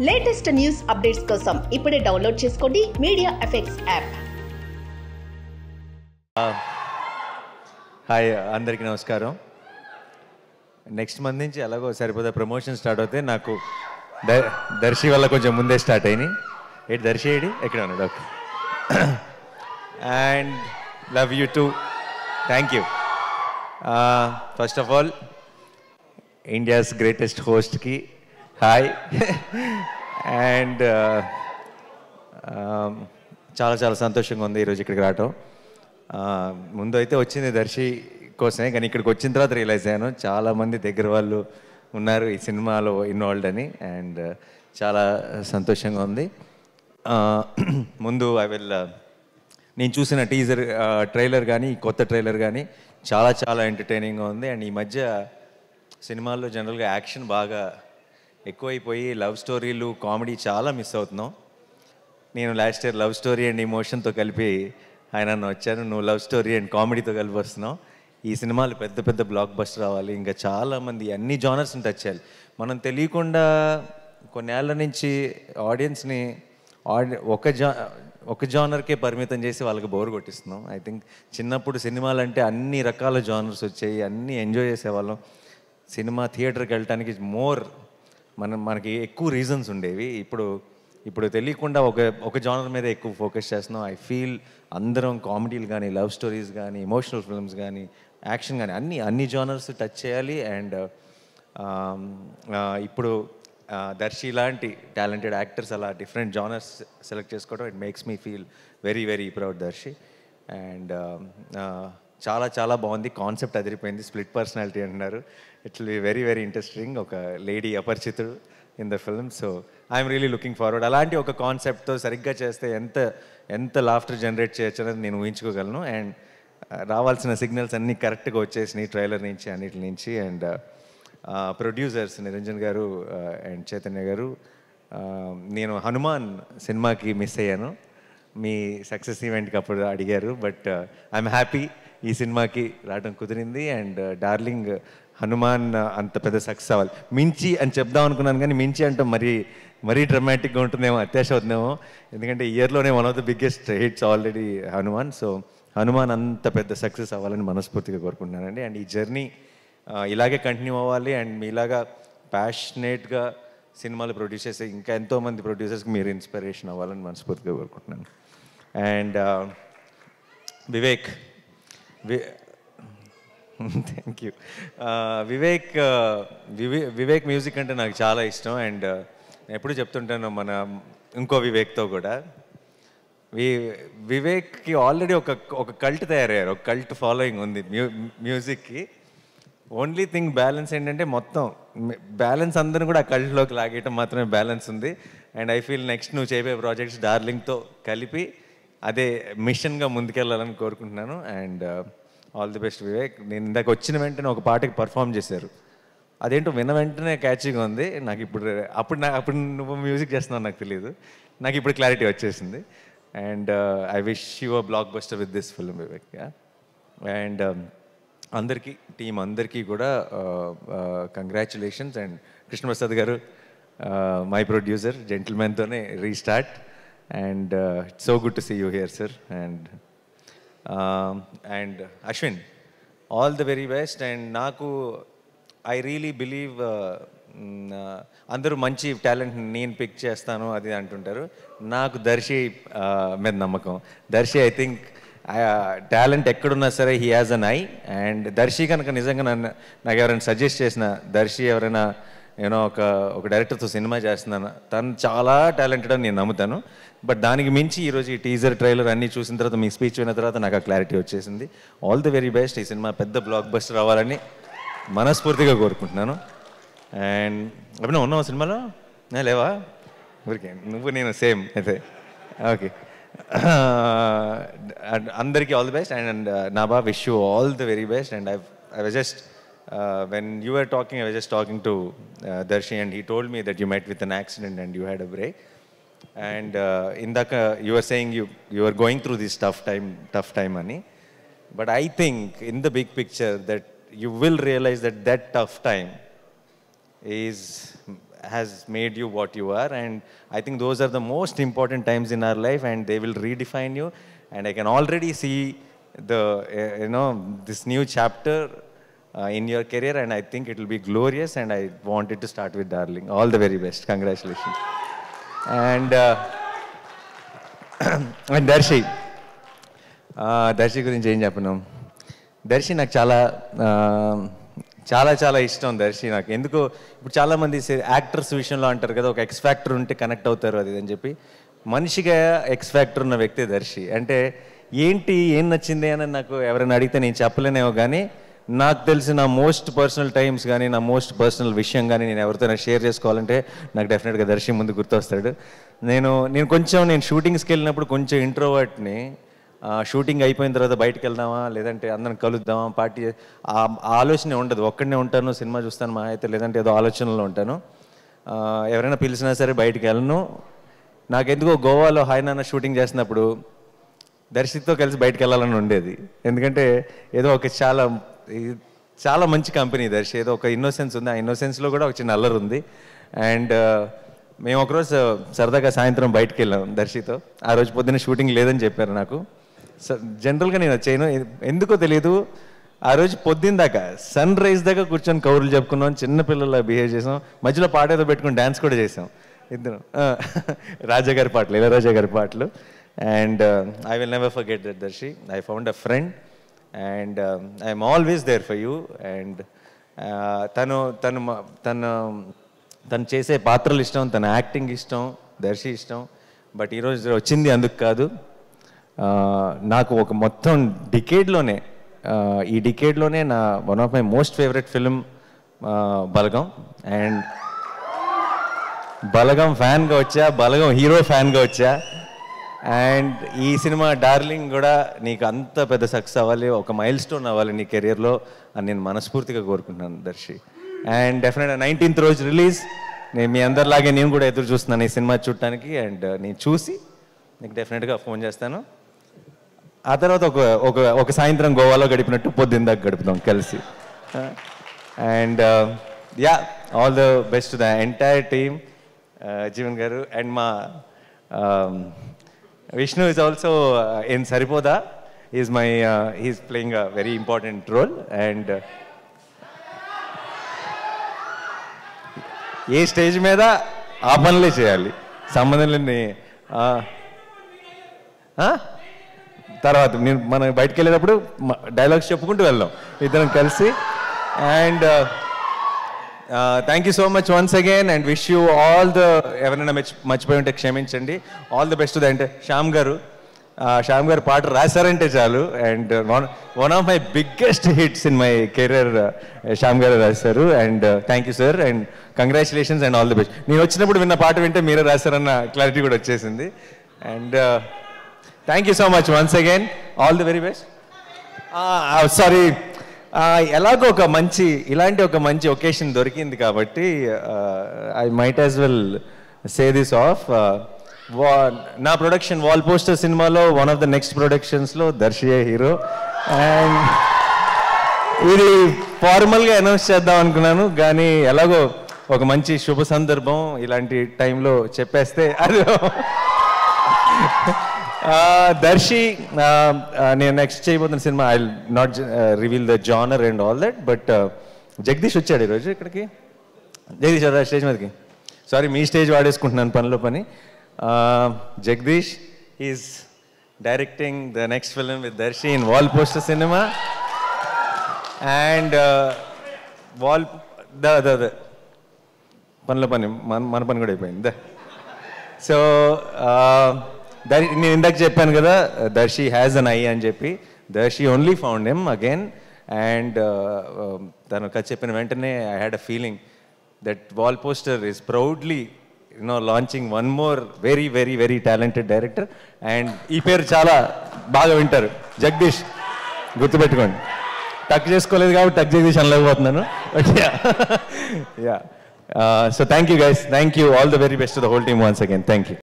Latest news updates కోసం ఇప్పుడే download చేసుకోండి మీడియా ఎఫెక్ట్స్ యాప్. హాయ్, అందరికీ నమస్కారం. నెక్స్ట్ మంత్ నుంచి ఎలాగో సరిపోతే ప్రమోషన్ స్టార్ట్ అవుతాయి. నాకు దర్శి వల్ల కొంచెం ముందే స్టార్ట్ అయినాయి. దర్శి ఎక్కడ ఉన్నాడు? Okay. And love you too. Thank you. First of all India's greatest హోస్ట్కి హాయ్. అండ్ చాలా చాలా సంతోషంగా ఉంది ఈరోజు ఇక్కడికి రావటం. ముందు అయితే వచ్చింది దర్శి కోసమే, కానీ ఇక్కడికి వచ్చిన తర్వాత రియలైజ్ అయ్యాను చాలామంది దగ్గర వాళ్ళు ఉన్నారు ఈ సినిమాలో ఇన్వాల్వ్డ్ అని. అండ్ చాలా సంతోషంగా ఉంది. ముందు నేను చూసిన ట్రైలర్ కానీ కొత్త ట్రైలర్ కానీ చాలా చాలా ఎంటర్టైనింగ్గా ఉంది. అండ్ ఈ మధ్య సినిమాల్లో జనరల్గా యాక్షన్ బాగా ఎక్కువైపోయి లవ్ స్టోరీలు కామెడీ చాలా మిస్ అవుతున్నాం. నేను last year love story and ఇమోషన్తో కలిపి ఆయన వచ్చాను, నువ్వు లవ్ స్టోరీ అండ్ కామెడీతో కలిపి వస్తున్నావు. ఈ సినిమాలు పెద్ద పెద్ద బ్లాక్ బస్టర్ రావాలి, ఇంకా చాలామంది అన్ని జానర్స్ని టచ్ చేయాలి. మనం తెలియకుండా కొన్నేళ్ల నుంచి ఆడియన్స్ని ఒక జానర్కే పరిమితం చేసి వాళ్ళకి బోర్ కొట్టిస్తున్నాం. ఐ థింక్ చిన్నప్పుడు సినిమాలు అంటే అన్ని రకాల జానర్స్ వచ్చాయి, అన్నీ ఎంజాయ్ చేసేవాళ్ళం. సినిమా థియేటర్కి వెళ్ళటానికి మనకి ఎక్కువ రీజన్స్ ఉండేవి. ఇప్పుడు తెలియకుండా ఒక జానర్ మీద ఎక్కువ ఫోకస్ చేస్తున్నాం. ఐ ఫీల్ అందరం కామెడీలు కానీ లవ్ స్టోరీస్ కానీ ఎమోషనల్ ఫిల్మ్స్ కానీ యాక్షన్ కానీ అన్ని జానర్స్ టచ్ చేయాలి. అండ్ ఇప్పుడు దర్శి లాంటి టాలెంటెడ్ యాక్టర్స్ అలా డిఫరెంట్ జానర్స్ సెలెక్ట్ చేసుకోవడం it makes me feel very very proud Darshi. And చాలా చాలా బాగుంది. కాన్సెప్ట్ అదిరిపోయింది. స్ప్లిట్ పర్సనాలిటీ అంటున్నారు. It will be very very interesting. ఒక లేడీ అపరిచితుడు in the film. So I'm really looking forward. అలాంటి ఒక కాన్సెప్ట్తో సరిగ్గా చేస్తే ఎంత లాఫ్టర్ జనరేట్ చేయొచ్చు అనేది నేను ఊహించుకోగలను. అండ్ రావాల్సిన సిగ్నల్స్ అన్నీ కరెక్ట్గా వచ్చేసినాయి ట్రైలర్ నుంచి అన్నిటి నుంచి. అండ్ ప్రొడ్యూసర్స్ నిరంజన్ గారు అండ్ చైతన్య గారు, నేను హనుమాన్ సినిమాకి మిస్ అయ్యాను. మీ సక్సెస్ ఈవెంట్కి అప్పుడు అడిగారు, బట్ ఐఎమ్ హ్యాపీ ఈ సినిమాకి రావడం కుదిరింది. అండ్ డార్లింగ్ హనుమాన్ అంత పెద్ద సక్సెస్ అవ్వాలి. మించి అని చెప్దాం అనుకున్నాను, కానీ మించి అంటే మరీ డ్రమాటిక్గా ఉంటుందేమో, అత్యాశ అవుతుందేమో. ఎందుకంటే ఇయర్లోనే one of the biggest hits already Hanuman. So Hanuman అంత పెద్ద సక్సెస్ అవ్వాలని మనస్ఫూర్తిగా కోరుకుంటున్నానండి. అండ్ ఈ జర్నీ ఇలాగే కంటిన్యూ అవ్వాలి. అండ్ మీలాగా ప్యాషనేట్గా సినిమాలు ప్రొడ్యూస్ చేసే ఇంకా ఎంతోమంది ప్రొడ్యూసర్స్కి మీరు ఇన్స్పిరేషన్ అవ్వాలని మనస్ఫూర్తిగా కోరుకుంటున్నాను. And Vivek thank you. Vivek music అంటే నాకు చాలా ఇష్టం. అండ్ ఎప్పుడు చెప్తుంటాను మన ఇంకో వివేక్తో కూడా, వివేక్కి ఆల్రెడీ ఒక కల్ట్ తయారయ్యారు, ఒక కల్ట్ ఫాలోయింగ్ ఉంది మ్యూజిక్కి. ఓన్లీ థింగ్ బ్యాలెన్స్ ఏంటంటే మొత్తం బ్యాలెన్స్ అందరూ కూడా ఆ కల్ట్లోకి లాగేయటం మాత్రమే బ్యాలెన్స్ ఉంది. అండ్ ఐ ఫీల్ నెక్స్ట్ నువ్వు చేయబోయే ప్రాజెక్ట్స్ డార్లింగ్తో కలిపి అదే మిషన్గా ముందుకెళ్ళాలని కోరుకుంటున్నాను. And all the best Vivek. నేను ఇందాక వచ్చిన వెంటనే ఒక పాటకి పర్ఫామ్ చేశారు, అదేంటో విన్న వెంటనే క్యాచీగా ఉంది నాకు. అప్పుడు నువ్వు మ్యూజిక్ చేస్తున్నావు నాకు తెలియదు, నాకు ఇప్పుడు క్లారిటీ వచ్చేసింది. And I wish you a blockbuster with this film Vivek. And team అందరికీ కూడా congratulations. And Krishnaprasad garu my producer, జెంటిల్మెన్తోనే restart. And it's so good to see you here sir. And Ashwin, all the very best. And నాకు I really believe అందరూ మంచి talent నేను pick చేస్తాను అది అంటుంటారు. నాకు దర్శి మీద నమ్మకం. దర్శి ఐ థింక్ టాలెంట్ ఎక్కడున్నా సరే he has an eye. And Darshi కనుక నిజంగా నాకు ఎవరైనా సజెస్ట్ చేసిన, దర్శి ఎవరైనా ఒక డైరెక్టర్తో సినిమా చేస్తున్నాను, తను చాలా టాలెంటెడ్ అని నేను నమ్ముతాను. బట్ దానికి మించి ఈరోజు ఈ టీజర్ ట్రైలర్ అన్నీ చూసిన తర్వాత, మీ స్పీచ్ విన్న తర్వాత నాకు ఆ క్లారిటీ వచ్చేసింది. All the very best. ఈ సినిమా పెద్ద బ్లాక్ బస్టర్ అవ్వాలని మనస్ఫూర్తిగా కోరుకుంటున్నాను. అండ్ అప్పుడు ఉన్నావా సినిమాలో? లేవా? ఊరికే నువ్వు నేను సేమ్ అయితే. ఓకే, అందరికీ all the best. And Naba, wish you all the very best. And I was just when you were talking, I was just talking to Darshi, and he told me that you met with an accident and you had a break. And indaka you were saying you were going through this tough time ani. But I think in the big picture that you will realize that tough time is has made you what you are, and I think those are the most important times in our life, and they will redefine you. And I can already see the this new chapter in your career, and I think it will be glorious, and I want it to start with Darling. All the very best. Congratulations. And and Darshi గురించి ఏం చెప్పను. దర్శి నాకు చాలా చాలా చాలా ఇష్టం. దర్శి నాకు ఎందుకో ఇప్పుడు చాలామంది యాక్టర్స్ విషయంలో అంటారు కదా, ఒక ఎక్స్ ఫ్యాక్టర్ ఉంటే కనెక్ట్ అవుతారు అది అని చెప్పి. మనిషిగా ఎక్స్ ఫ్యాక్టర్ ఉన్న వ్యక్తి దర్శి. అంటే ఏం నచ్చింది అని నాకు ఎవరైనా అడిగితే నేను చెప్పలేనేమో, కానీ నాకు తెలిసిన మోస్ట్ పర్సనల్ టైమ్స్ కానీ నా మోస్ట్ పర్సనల్ విషయం కానీ నేను ఎవరితోనే షేర్ చేసుకోవాలంటే నాకు డెఫినెట్గా దర్శి ముందు గుర్తొస్తాడు. నేను షూటింగ్స్కి వెళ్ళినప్పుడు కొంచెం ఇంట్రోవర్ట్ని. షూటింగ్ అయిపోయిన తర్వాత బయటకు వెళ్దామా, లేదంటే అందరం కలుద్దామా, పార్టీ, ఆ ఆలోచన ఉండదు. ఒక్కడనే ఉంటాను, సినిమా చూస్తాను మా అయితే, లేదంటే ఏదో ఆలోచనలో ఉంటాను. ఎవరైనా పిలిచినా సరే బయటికి వెళ్ళను. నాకెందుకో గోవాలో హాయ్ నాన్న షూటింగ్ చేసినప్పుడు దర్శితో కలిసి బయటకు వెళ్ళాలని ఉండేది. ఎందుకంటే ఏదో ఒక చాలా మంచి కంపెనీ దర్శి, ఏదో ఒక ఇన్నోసెన్స్ ఉంది. ఆ ఇన్నోసెన్స్లో కూడా ఒక చిన్న అల్లరి ఉంది. అండ్ మేము ఒకరోజు సరదాగా సాయంత్రం బయటకు వెళ్ళాం దర్శితో. ఆ రోజు పొద్దున్న షూటింగ్ లేదని చెప్పారు నాకు. జనరల్గా నేను చేయను, ఎందుకో తెలియదు. ఆ రోజు పొద్దున్న దాకా సన్ రైజ్ దాకా కూర్చొని కౌరులు చెప్పుకున్నాం, చిన్నపిల్లల బిహేవ్ చేసాం, మధ్యలో పాట ఏదో పెట్టుకుని డ్యాన్స్ కూడా చేసాం ఇద్దరు. రాజా గారి పాటలు, ఇళయరాజా గారి పాటలు. And I will never forget that Darshi. I found a friend and I'm always there for you. And తను చేసే పాత్రలు ఇష్టం, తన యాక్టింగ్ ఇష్టం, దర్శి ఇష్టం. బట్ ఈరోజు వచ్చింది అందుకు కాదు. నాకు ఒక మొత్తం డికేడ్లోనే, ఈ డికేడ్లోనే నా one of my most favourite film Balagam. And Balagam ఫ్యాన్గా వచ్చా, బలగం హీరో ఫ్యాన్గా వచ్చా. అండ్ ఈ సినిమా డార్లింగ్ కూడా నీకు అంత పెద్ద సక్సెస్ అవ్వాలి, ఒక మైల్ స్టోన్ అవ్వాలి నీ కెరియర్లో అని నేను మనస్ఫూర్తిగా కోరుకుంటున్నాను దర్శి. అండ్ డెఫినెట్గా 19th రోజు రిలీజ్. నేను మీ అందరిలాగే నేను కూడా ఎదురు చూస్తున్నాను ఈ సినిమా చూడటానికి. అండ్ నేను చూసి నీకు డెఫినెట్గా ఫోన్ చేస్తాను. ఆ తర్వాత ఒక సాయంత్రం గోవాలో గడిపినట్టు పొద్దున్న దాకా గడుపుతాం కలిసి. And yeah, all the best to the entire team. Jeevan గారు అండ్ మా Vishnu is also in Saripoda. He's playing a very important role. And A stage మీద ఆ పనులే చేయాలి, సంబంధం లేని. తర్వాత మనం బయటకు వెళ్ళేటప్పుడు డైలాగ్స్ చెప్పుకుంటూ వెళ్దాం ఇద్దరం కలిసి. And thank you so much once again and wish you all the, ఎవరైనా మర్చిపోయి ఉంటే క్షమించండి. All the best to the అంటే శ్యామ్ గారు పాట రాశారంటే చాలు. And one of my biggest hits in my career Shyam గారు రాశారు. And thank you sir and congratulations and all the best. నేను వచ్చినప్పుడు విన్న పాట వింటే మీరే రాశారన్న క్లారిటీ కూడా వచ్చేసింది. And thank you so much once again, all the very best. Sorry, ఎలాగో ఇలాంటి ఒక మంచి ఒకేషన్ దొరికింది కాబట్టి I might as well say this off. నా ప్రొడక్షన్ వాల్ పోస్టర్ సినిమాలో వన్ ఆఫ్ ద నెక్స్ట్ ప్రొడక్షన్స్లో దర్శియే హీరో. అండ్ ఇది ఫార్మల్గా అనౌన్స్ చేద్దాం అనుకున్నాను, కానీ ఎలాగో ఒక మంచి శుభ సందర్భం ఇలాంటి టైంలో చెప్పేస్తే అది. దర్శి నేను నెక్స్ట్ చేయబోతున్న cinema I not reveal the genre and all that, but Jagadish వచ్చాడు ఈరోజు ఇక్కడికి. జగదీష్ రా స్టేజ్ మీదకి. సారీ, మీ స్టేజ్ వాడేసుకుంటున్నాను పనిలో పని. Jagadeesh is directing the next film with Darshi in wall poster సినిమా. అండ్ పనిలో పని మన పని కూడా అయిపోయింది. సో నేను ఇందాక చెప్పాను కదా, దర్శి హ్యాజ్ అన్ ఐ అని చెప్పి. Darshi only found him again. And తను కథ చెప్పిన వెంటనే I had a feeling that wall poster is proudly launching one more very very very talented director. And ఈ పేరు చాలా బాగా వింటారు, జగదీష్, గుర్తుపెట్టుకోండి. టక్ చేసుకోలేదు కాబట్టి టక్ జగదీష్ అనలేకపోతున్నాను. Yeah, so thank you guys, thank you, all the very best to the whole team once again. Thank you.